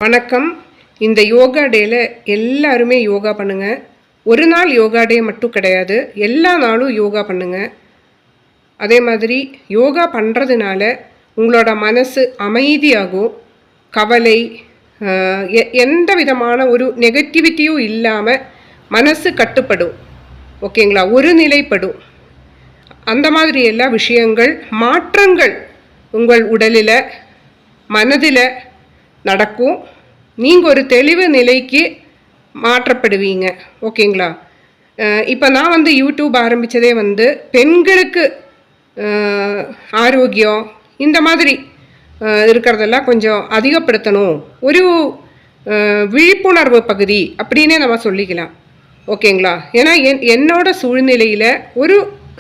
வணக்கம். இந்த யோகா டேல எல்லாருமே யோகா பண்ணுங்க. ஒரு நாள் யோகா டே மட்டும் கிடையாது, எல்லா நாளும் யோகா பண்ணுங்க. அதே மாதிரி யோகா பண்ணுறதுனால உங்களோட மனசு அமைதியாகும். கவலை எந்த விதமான ஒரு நெகட்டிவிட்டியும் இல்லாமல் மனசு கட்டுப்படும். ஓகேங்களா? ஒரு நிலைப்படும். அந்த மாதிரி எல்லா விஷயங்கள் மாற்றங்கள் உங்கள் உடலில் மனதில் நடக்கும். நீங்கள் ஒரு தெளிவு நிலைக்கு மாற்றப்படுவீங்க. ஓகேங்களா? இப்போ நான் யூடியூப் ஆரம்பித்ததே பெண்களுக்கு ஆரோக்கியம் இந்த மாதிரி இருக்கிறதெல்லாம் கொஞ்சம் அதிகப்படுத்தணும், ஒரு விழிப்புணர்வு பகுதி அப்படின்னே நம்ம சொல்லிக்கலாம். ஓகேங்களா? ஏன்னா என்னோட சூழ்நிலையில் ஒரு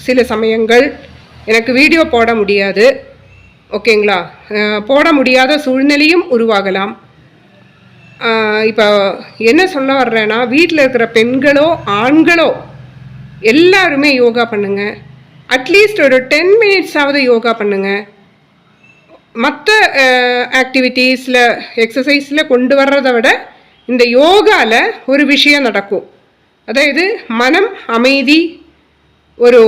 சில சமயங்கள் எனக்கு வீடியோ போட முடியாது. ஓகேங்களா? போட முடியாத சூழ்நிலையும் உருவாகலாம். இப்போ என்ன சொல்ல வர்றேன்னா, வீட்டில் இருக்கிற பெண்களோ ஆண்களோ எல்லாருமே யோகா பண்ணுங்கள். அட்லீஸ்ட் ஒரு 10 மினிட்ஸாவது யோகா பண்ணுங்கள். மற்ற ஆக்டிவிட்டீஸில் எக்ஸசைஸில் கொண்டு வர்றதை விட இந்த யோகாவில் ஒரு விஷயம் நடக்கும். அதாவது மனம் அமைதி, ஒரு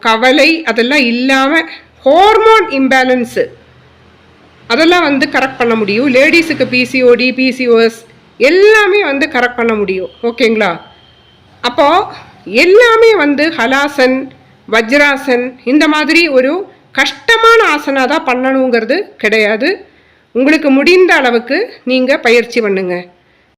கவலை அதெல்லாம் இல்லாமல் ஹார்மோன் இம்பேலன்ஸு அதெல்லாம் கரெக்ட் பண்ண முடியும். லேடிஸுக்கு பிசிஓடி பிசிஓஎஸ் எல்லாமே கரெக்ட் பண்ண முடியும். ஓகேங்களா? அப்போது எல்லாமே ஹலாசன் வஜ்ராசன் இந்த மாதிரி ஒரு கஷ்டமான ஆசனா தான் பண்ணணுங்கிறது கிடையாது. உங்களுக்கு முடிந்த அளவுக்கு நீங்கள் பயிற்சி பண்ணுங்கள்.